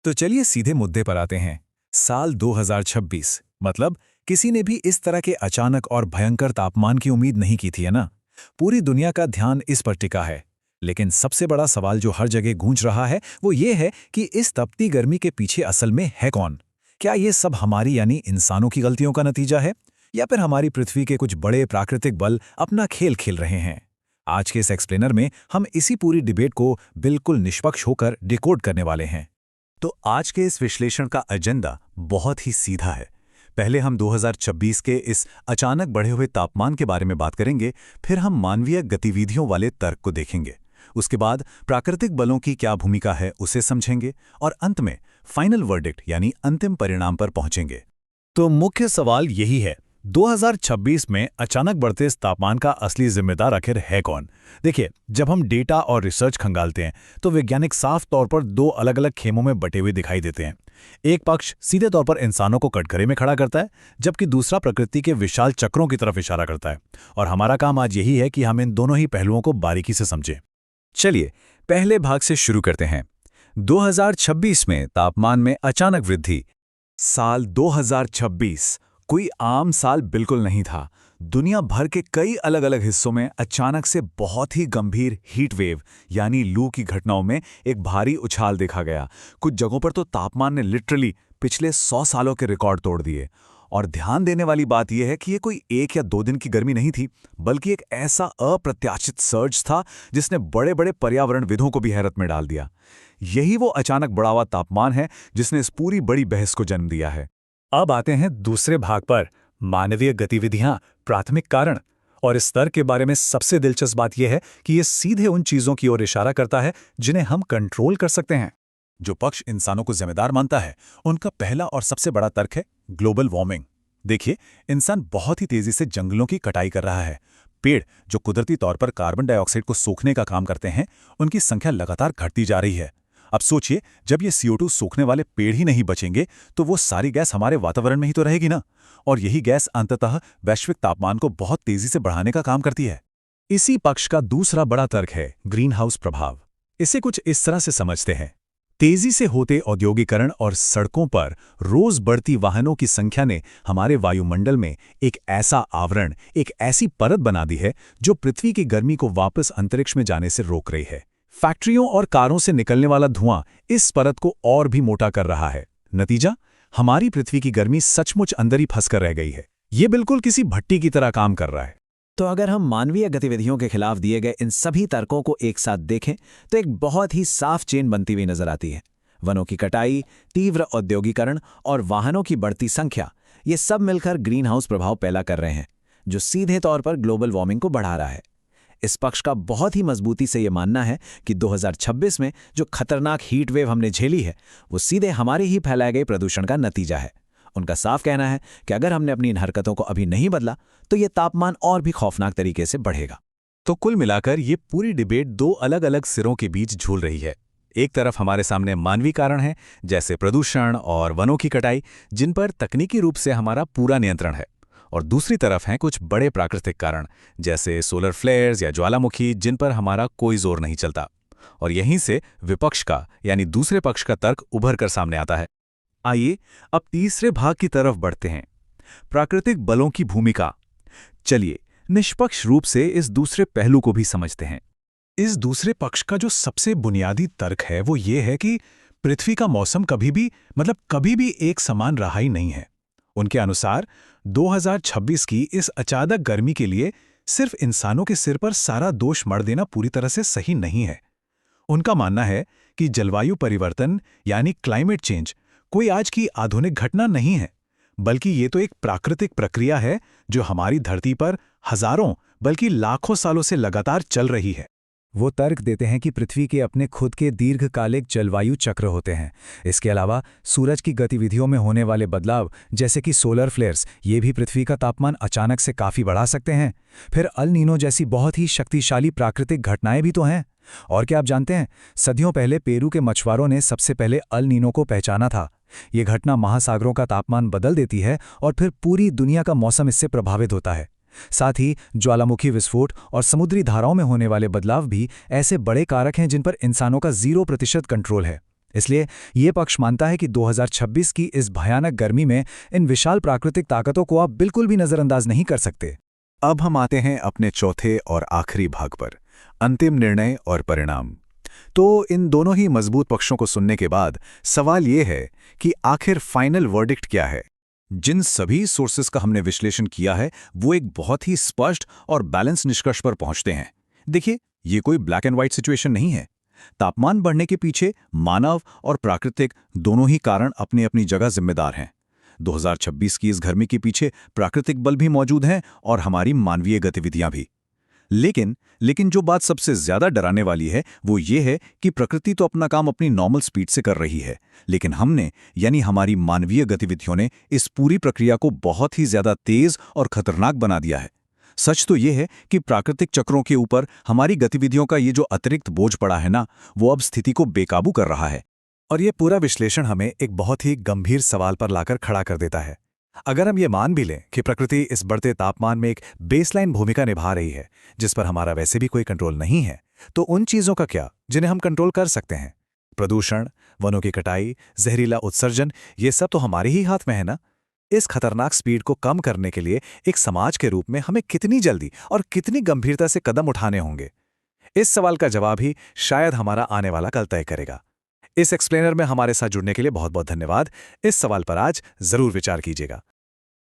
तो चलिए सीधे मुद्दे पर आते हैं। साल 2026 मतलब किसी ने भी इस तरह के अचानक और भयंकर तापमान की उम्मीद नहीं की थी, है ना? पूरी दुनिया का ध्यान इस पर टिका है। लेकिन सबसे बड़ा सवाल जो हर जगह गूंज रहा है वो ये है कि इस तपती गर्मी के पीछे असल में है कौन? क्या ये सब हमारी यानी इंसानों की गलतियों का नतीजा है, या फिर हमारी पृथ्वी के कुछ बड़े प्राकृतिक बल अपना खेल खेल रहे हैं? आज के इस एक्सप्लेनर में हम इसी पूरी डिबेट को बिल्कुल निष्पक्ष होकर डिकोड करने वाले हैं। तो आज के इस विश्लेषण का एजेंडा बहुत ही सीधा है। पहले हम 2026 के इस अचानक बढ़े हुए तापमान के बारे में बात करेंगे, फिर हम मानवीय गतिविधियों वाले तर्क को देखेंगे, उसके बाद प्राकृतिक बलों की क्या भूमिका है उसे समझेंगे, और अंत में फाइनल वर्डिक्ट यानी अंतिम परिणाम पर पहुंचेंगे। तो मुख्य सवाल यही है, 2026 में अचानक बढ़ते इस तापमान का असली जिम्मेदार आखिर है कौन? देखिए, जब हम डेटा और रिसर्च खंगालते हैं तो वैज्ञानिक साफ तौर पर दो अलग-अलग खेमों में बटे हुए दिखाई देते हैं। एक पक्ष सीधे तौर पर इंसानों को कटघरे में खड़ा करता है, जबकि दूसरा प्रकृति के विशाल चक्रों की तरफ इशारा करता है। और हमारा काम आज यही है कि हम इन दोनों ही पहलुओं को बारीकी से समझें। चलिए पहले भाग से शुरू करते हैं। 2026 में तापमान में अचानक वृद्धि। साल 2026 कोई आम साल बिल्कुल नहीं था। दुनिया भर के कई अलग अलग हिस्सों में अचानक से बहुत ही गंभीर हीट वेव यानी लू की घटनाओं में एक भारी उछाल देखा गया। कुछ जगहों पर तो तापमान ने लिटरली पिछले 100 सालों के रिकॉर्ड तोड़ दिए। और ध्यान देने वाली बात यह है कि ये कोई 1 या 2 दिन की गर्मी नहीं थी, बल्कि एक ऐसा अप्रत्याशित सर्ज था जिसने बड़े बड़े पर्यावरणविदों को भी हैरत में डाल दिया। यही वो अचानक बढ़ा हुआ तापमान है जिसने इस पूरी बड़ी बहस को जन्म दिया है। अब आते हैं दूसरे भाग पर, मानवीय गतिविधियां, प्राथमिक कारण। और इस तर्क के बारे में सबसे दिलचस्प बात यह है कि यह सीधे उन चीजों की ओर इशारा करता है जिन्हें हम कंट्रोल कर सकते हैं। जो पक्ष इंसानों को जिम्मेदार मानता है, उनका पहला और सबसे बड़ा तर्क है ग्लोबल वार्मिंग। देखिए, इंसान बहुत ही तेजी से जंगलों की कटाई कर रहा है। पेड़ जो कुदरती तौर पर कार्बन डाइऑक्साइड को सोखने का काम करते हैं, उनकी संख्या लगातार घटती जा रही है। अब सोचिए, जब ये CO2 सोखने वाले पेड़ ही नहीं बचेंगे तो वो सारी गैस हमारे वातावरण में ही तो रहेगी ना। और यही गैस अंततः वैश्विक तापमान को बहुत तेजी से बढ़ाने का काम करती है। इसी पक्ष का दूसरा बड़ा तर्क है ग्रीन हाउस प्रभाव। इसे कुछ इस तरह से समझते हैं, तेजी से होते औद्योगिकरण और सड़कों पर रोज बढ़ती वाहनों की संख्या ने हमारे वायुमंडल में एक ऐसा आवरण, एक ऐसी परत बना दी है जो पृथ्वी की गर्मी को वापस अंतरिक्ष में जाने से रोक रही है। फैक्ट्रियों और कारों से निकलने वाला धुआं इस परत को और भी मोटा कर रहा है। नतीजा, हमारी पृथ्वी की गर्मी सचमुच अंदर ही फंसकर रह गई है। ये बिल्कुल किसी भट्टी की तरह काम कर रहा है। तो अगर हम मानवीय गतिविधियों के खिलाफ दिए गए इन सभी तर्कों को एक साथ देखें तो एक बहुत ही साफ चेन बनती हुई नजर आती है। वनों की कटाई, तीव्र औद्योगिकरण और वाहनों की बढ़ती संख्या, ये सब मिलकर ग्रीन हाउस प्रभाव पैदा कर रहे हैं, जो सीधे तौर पर ग्लोबल वार्मिंग को बढ़ा रहा है। इस पक्ष का बहुत ही मजबूती से यह मानना है कि 2026 में जो खतरनाक हीट वेव हमने झेली है, वो सीधे हमारे ही फैलाए गए प्रदूषण का नतीजा है। उनका साफ कहना है कि अगर हमने अपनी इन हरकतों को अभी नहीं बदला तो ये तापमान और भी खौफनाक तरीके से बढ़ेगा। तो कुल मिलाकर ये पूरी डिबेट दो अलग अलग सिरों के बीच झूल रही है। एक तरफ हमारे सामने मानवीय कारण है, जैसे प्रदूषण और वनों की कटाई, जिन पर तकनीकी रूप से हमारा पूरा नियंत्रण है। और दूसरी तरफ हैं कुछ बड़े प्राकृतिक कारण, जैसे सोलर फ्लेयर्स या ज्वालामुखी, जिन पर हमारा कोई जोर नहीं चलता। और यहीं से विपक्ष का यानी दूसरे पक्ष का तर्क उभर कर सामने आता है। आइए अब तीसरे भाग की तरफ बढ़ते हैं, प्राकृतिक बलों की भूमिका। चलिए निष्पक्ष रूप से इस दूसरे पहलू को भी समझते हैं। इस दूसरे पक्ष का जो सबसे बुनियादी तर्क है वो ये है कि पृथ्वी का मौसम कभी भी एक समान रहा ही नहीं है। उनके अनुसार 2026 की इस अचानक गर्मी के लिए सिर्फ इंसानों के सिर पर सारा दोष मढ़ देना पूरी तरह से सही नहीं है। उनका मानना है कि जलवायु परिवर्तन यानी क्लाइमेट चेंज कोई आज की आधुनिक घटना नहीं है, बल्कि ये तो एक प्राकृतिक प्रक्रिया है जो हमारी धरती पर हजारों बल्कि लाखों सालों से लगातार चल रही है। वो तर्क देते हैं कि पृथ्वी के अपने खुद के दीर्घकालिक जलवायु चक्र होते हैं। इसके अलावा सूरज की गतिविधियों में होने वाले बदलाव, जैसे कि सोलर फ्लेयर्स, ये भी पृथ्वी का तापमान अचानक से काफ़ी बढ़ा सकते हैं। फिर अल नीनो जैसी बहुत ही शक्तिशाली प्राकृतिक घटनाएं भी तो हैं। और क्या आप जानते हैं, सदियों पहले पेरू के मछुआरों ने सबसे पहले अल नीनो को पहचाना था। ये घटना महासागरों का तापमान बदल देती है और फिर पूरी दुनिया का मौसम इससे प्रभावित होता है। साथ ही ज्वालामुखी विस्फोट और समुद्री धाराओं में होने वाले बदलाव भी ऐसे बड़े कारक हैं जिन पर इंसानों का 0% कंट्रोल है। इसलिए ये पक्ष मानता है कि 2026 की इस भयानक गर्मी में इन विशाल प्राकृतिक ताकतों को आप बिल्कुल भी नज़रअंदाज नहीं कर सकते। अब हम आते हैं अपने चौथे और आखिरी भाग पर, अंतिम निर्णय और परिणाम। तो इन दोनों ही मजबूत पक्षों को सुनने के बाद सवाल ये है कि आखिर फाइनल वर्डिक्ट क्या है। जिन सभी सोर्सेस का हमने विश्लेषण किया है वो एक बहुत ही स्पष्ट और बैलेंस निष्कर्ष पर पहुंचते हैं। देखिए, ये कोई ब्लैक एंड व्हाइट सिचुएशन नहीं है। तापमान बढ़ने के पीछे मानव और प्राकृतिक दोनों ही कारण अपनी अपनी जगह जिम्मेदार हैं। 2026 की इस गर्मी के पीछे प्राकृतिक बल भी मौजूद हैं और हमारी मानवीय गतिविधियां भी। लेकिन जो बात सबसे ज्यादा डराने वाली है वो ये है कि प्रकृति तो अपना काम अपनी नॉर्मल स्पीड से कर रही है, लेकिन हमने यानी हमारी मानवीय गतिविधियों ने इस पूरी प्रक्रिया को बहुत ही ज्यादा तेज और खतरनाक बना दिया है। सच तो ये है कि प्राकृतिक चक्रों के ऊपर हमारी गतिविधियों का ये जो अतिरिक्त बोझ पड़ा है ना, वो अब स्थिति को बेकाबू कर रहा है। और ये पूरा विश्लेषण हमें एक बहुत ही गंभीर सवाल पर लाकर खड़ा कर देता है। अगर हम ये मान भी लें कि प्रकृति इस बढ़ते तापमान में एक बेसलाइन भूमिका निभा रही है जिस पर हमारा वैसे भी कोई कंट्रोल नहीं है, तो उन चीज़ों का क्या जिन्हें हम कंट्रोल कर सकते हैं? प्रदूषण, वनों की कटाई, जहरीला उत्सर्जन, ये सब तो हमारे ही हाथ में है ना। इस खतरनाक स्पीड को कम करने के लिए एक समाज के रूप में हमें कितनी जल्दी और कितनी गंभीरता से कदम उठाने होंगे? इस सवाल का जवाब ही शायद हमारा आने वाला कल तय करेगा। इस एक्सप्लेनर में हमारे साथ जुड़ने के लिए बहुत बहुत धन्यवाद। इस सवाल पर आज जरूर विचार कीजिएगा।